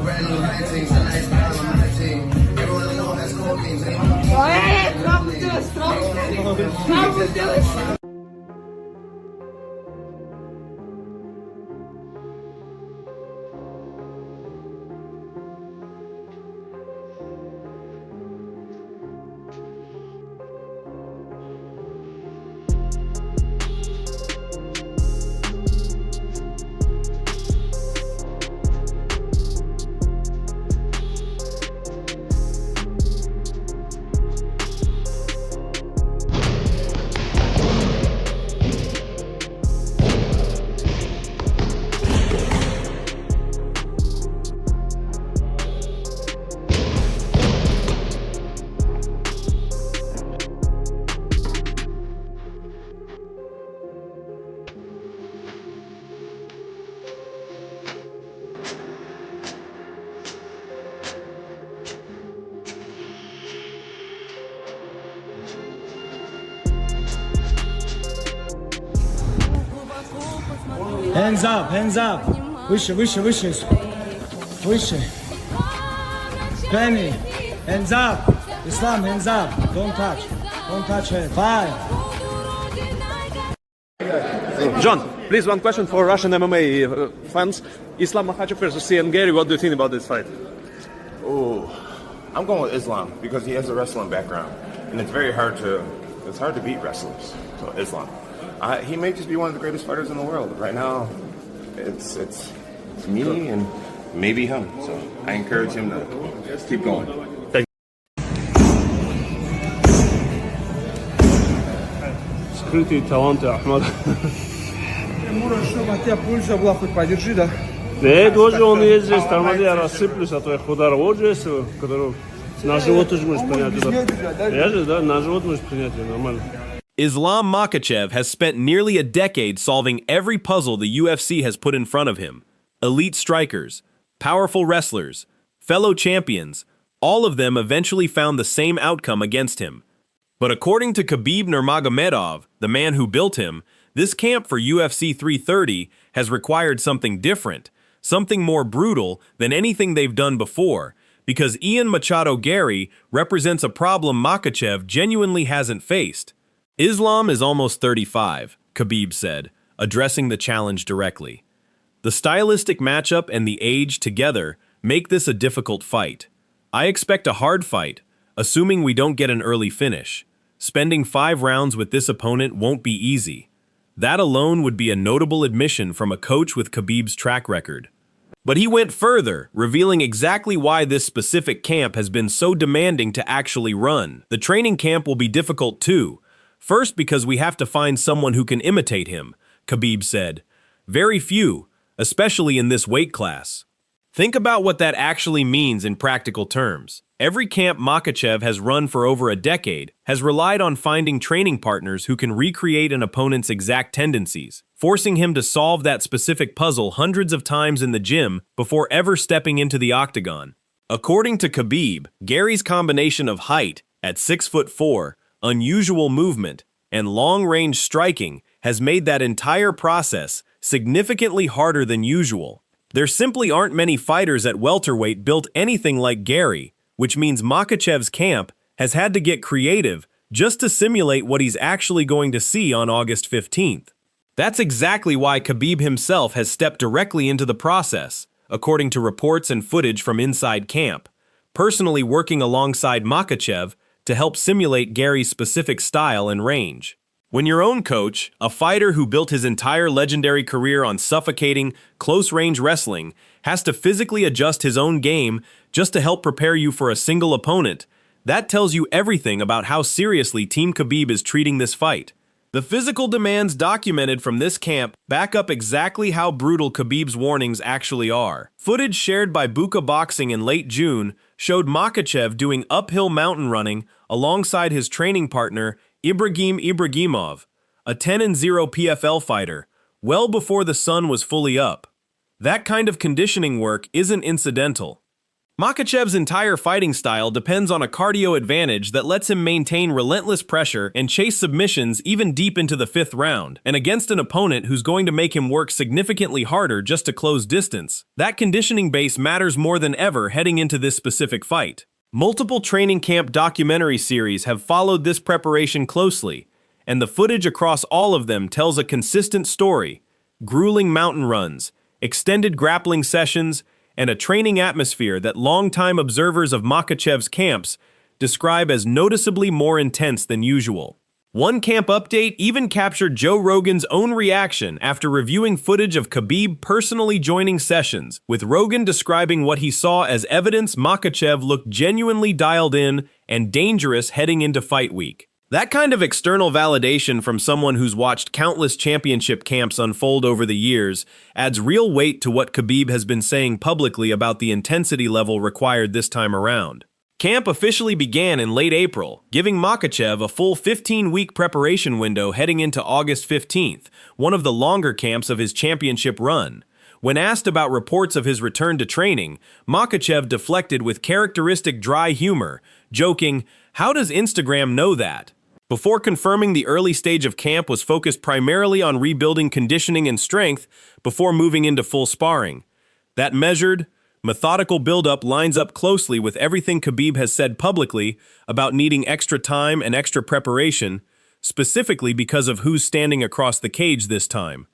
brand new lighting, the lifestyle on my team. Everyone know that's cocaine. Come with this. Hands up, hands up. Выше, выше, выше. Выше. Penny, hands up. Islam, hands up. Don't touch. Don't touch her. 5. John, please, one question for Russian MMA fans. Islam Makhachev versus Cian Gary. What do you think about this fight? Oh, I'm going with Islam because he has a wrestling background, and it's hard to beat wrestlers. So Islam. He may just be one of the greatest fighters in the world right now. It's me and maybe him. So I encourage him to keep going. Скрытые таланты Ахмада. Была хоть подержи, да? Да, тоже он есть здесь, тормози, я рассыплюсь, а то я удар вот же есть, который на живот тоже можешь принять. Я же, да, на живот можешь принять, нормально. Islam Makhachev has spent nearly a decade solving every puzzle the UFC has put in front of him. Elite strikers, powerful wrestlers, fellow champions, all of them eventually found the same outcome against him. But according to Khabib Nurmagomedov, the man who built him, this camp for UFC 330 has required something different, something more brutal than anything they've done before, because Ian Machado Gary represents a problem Makhachev genuinely hasn't faced. Islam is almost 35, Khabib said, addressing the challenge directly. The stylistic matchup and the age together make this a difficult fight. I expect a hard fight, assuming we don't get an early finish. Spending 5 rounds with this opponent won't be easy. That alone would be a notable admission from a coach with Khabib's track record. But he went further, revealing exactly why this specific camp has been so demanding to actually run. The training camp will be difficult too. First, because we have to find someone who can imitate him, Khabib said. Very few, especially in this weight class. Think about what that actually means in practical terms. Every camp Makhachev has run for over a decade has relied on finding training partners who can recreate an opponent's exact tendencies, forcing him to solve that specific puzzle hundreds of times in the gym before ever stepping into the octagon. According to Khabib, Gary's combination of height at 6'4", unusual movement, and long-range striking has made that entire process significantly harder than usual. There simply aren't many fighters at welterweight built anything like Gary, which means Makhachev's camp has had to get creative just to simulate what he's actually going to see on August 15th. That's exactly why Khabib himself has stepped directly into the process, according to reports and footage from inside camp, personally working alongside Makhachev to help simulate Gary's specific style and range. When your own coach, a fighter who built his entire legendary career on suffocating, close-range wrestling, has to physically adjust his own game just to help prepare you for a single opponent, that tells you everything about how seriously Team Khabib is treating this fight. The physical demands documented from this camp back up exactly how brutal Khabib's warnings actually are. Footage shared by Buka Boxing in late June showed Makhachev doing uphill mountain running alongside his training partner Ibragim Ibragimov, a 10-0 PFL fighter, well before the sun was fully up. That kind of conditioning work isn't incidental. Makhachev's entire fighting style depends on a cardio advantage that lets him maintain relentless pressure and chase submissions even deep into the 5th round, and against an opponent who's going to make him work significantly harder just to close distance. That conditioning base matters more than ever heading into this specific fight. Multiple training camp documentary series have followed this preparation closely, and the footage across all of them tells a consistent story: grueling mountain runs, extended grappling sessions, and a training atmosphere that longtime observers of Makhachev's camps describe as noticeably more intense than usual. One camp update even captured Joe Rogan's own reaction after reviewing footage of Khabib personally joining sessions, with Rogan describing what he saw as evidence Makhachev looked genuinely dialed in and dangerous heading into fight week. That kind of external validation from someone who's watched countless championship camps unfold over the years adds real weight to what Khabib has been saying publicly about the intensity level required this time around. Camp officially began in late April, giving Makhachev a full 15-week preparation window heading into August 15th, one of the longer camps of his championship run. When asked about reports of his return to training, Makhachev deflected with characteristic dry humor, joking, "How does Instagram know that?" Before confirming the early stage of camp was focused primarily on rebuilding conditioning and strength before moving into full sparring. That measured, methodical buildup lines up closely with everything Khabib has said publicly about needing extra time and extra preparation, specifically because of who's standing across the cage this time.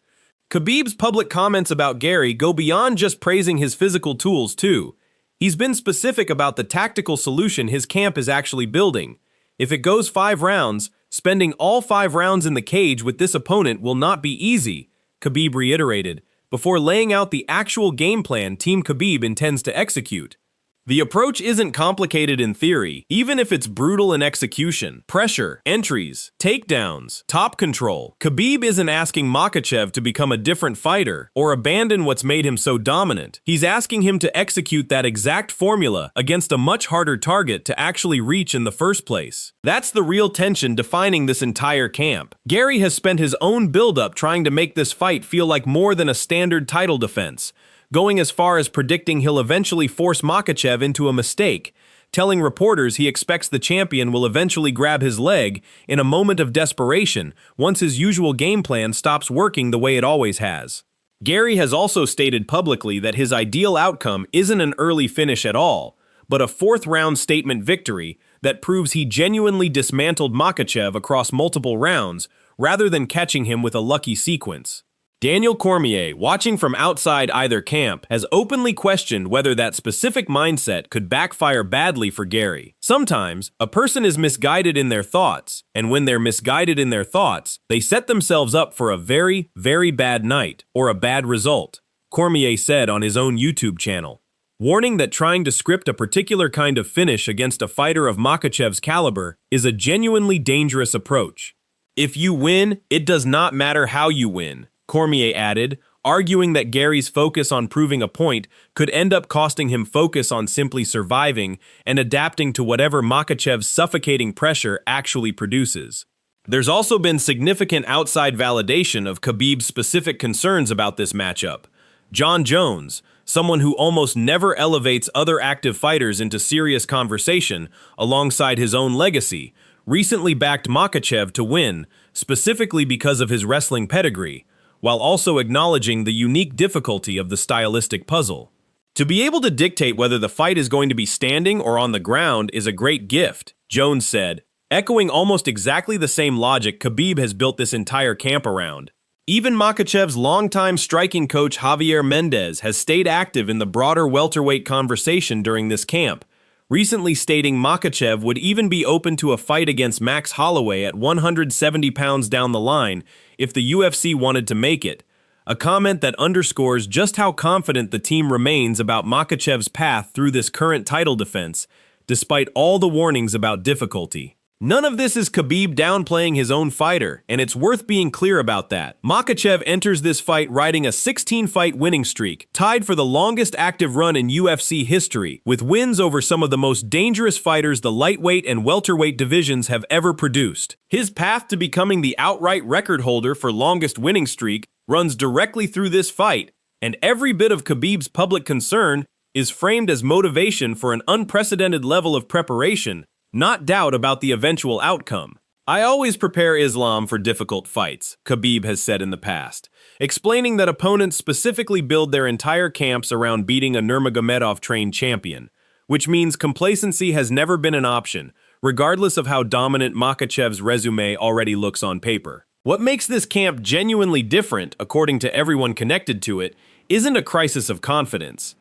Khabib's public comments about Gary go beyond just praising his physical tools, too. He's been specific about the tactical solution his camp is actually building. If it goes 5 rounds, spending all 5 rounds in the cage with this opponent will not be easy, Khabib reiterated, before laying out the actual game plan Team Khabib intends to execute. The approach isn't complicated in theory, even if it's brutal in execution. Pressure, entries, takedowns, top control. Khabib isn't asking Makhachev to become a different fighter or abandon what's made him so dominant. He's asking him to execute that exact formula against a much harder target to actually reach in the first place. That's the real tension defining this entire camp. Gary has spent his own build-up trying to make this fight feel like more than a standard title defense, going as far as predicting he'll eventually force Makhachev into a mistake, telling reporters he expects the champion will eventually grab his leg in a moment of desperation once his usual game plan stops working the way it always has. Gary has also stated publicly that his ideal outcome isn't an early finish at all, but a 4th-round statement victory that proves he genuinely dismantled Makhachev across multiple rounds rather than catching him with a lucky sequence. Daniel Cormier, watching from outside either camp, has openly questioned whether that specific mindset could backfire badly for Gary. Sometimes, a person is misguided in their thoughts, and when they're misguided in their thoughts, they set themselves up for a very, very bad night, or a bad result, Cormier said on his own YouTube channel, warning that trying to script a particular kind of finish against a fighter of Makhachev's caliber is a genuinely dangerous approach. If you win, it does not matter how you win, Cormier added, arguing that Gary's focus on proving a point could end up costing him focus on simply surviving and adapting to whatever Makhachev's suffocating pressure actually produces. There's also been significant outside validation of Khabib's specific concerns about this matchup. John Jones, someone who almost never elevates other active fighters into serious conversation alongside his own legacy, recently backed Makhachev to win, specifically because of his wrestling pedigree, while also acknowledging the unique difficulty of the stylistic puzzle. To be able to dictate whether the fight is going to be standing or on the ground is a great gift, Jones said, echoing almost exactly the same logic Khabib has built this entire camp around. Even Makhachev's longtime striking coach Javier Mendez has stayed active in the broader welterweight conversation during this camp, recently stating Makhachev would even be open to a fight against Max Holloway at 170 pounds down the line if the UFC wanted to make it, a comment that underscores just how confident the team remains about Makhachev's path through this current title defense, despite all the warnings about difficulty. None of this is Khabib downplaying his own fighter, and it's worth being clear about that. Makhachev enters this fight riding a 16-fight winning streak, tied for the longest active run in UFC history, with wins over some of the most dangerous fighters the lightweight and welterweight divisions have ever produced. His path to becoming the outright record holder for longest winning streak runs directly through this fight, and every bit of Khabib's public concern is framed as motivation for an unprecedented level of preparation, not doubt about the eventual outcome. "I always prepare Islam for difficult fights," Khabib has said in the past, explaining that opponents specifically build their entire camps around beating a Nurmagomedov-trained champion, which means complacency has never been an option, regardless of how dominant Makhachev's resume already looks on paper. What makes this camp genuinely different, according to everyone connected to it, isn't a crisis of confidence.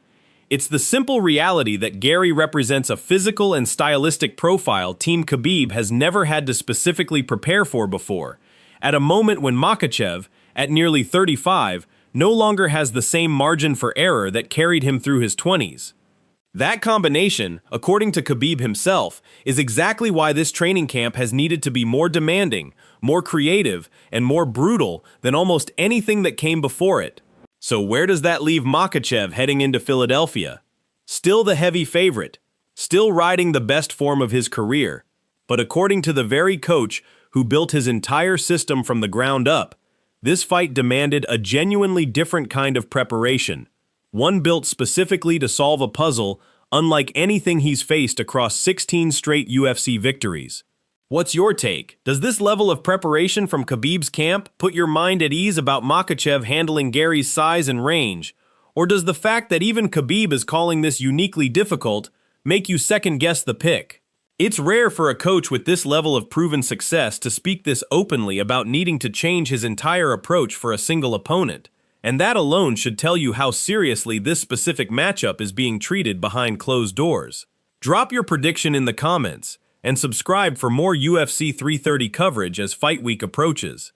It's the simple reality that Gary represents a physical and stylistic profile Team Khabib has never had to specifically prepare for before, at a moment when Makhachev, at nearly 35, no longer has the same margin for error that carried him through his 20s. That combination, according to Khabib himself, is exactly why this training camp has needed to be more demanding, more creative, and more brutal than almost anything that came before it. So where does that leave Makhachev heading into Philadelphia? Still the heavy favorite, still riding the best form of his career, but according to the very coach who built his entire system from the ground up, this fight demanded a genuinely different kind of preparation, one built specifically to solve a puzzle unlike anything he's faced across 16 straight UFC victories. What's your take? Does this level of preparation from Khabib's camp put your mind at ease about Makhachev handling Gary's size and range? Or does the fact that even Khabib is calling this uniquely difficult make you second-guess the pick? It's rare for a coach with this level of proven success to speak this openly about needing to change his entire approach for a single opponent, and that alone should tell you how seriously this specific matchup is being treated behind closed doors. Drop your prediction in the comments, and subscribe for more UFC 330 coverage as Fight Week approaches.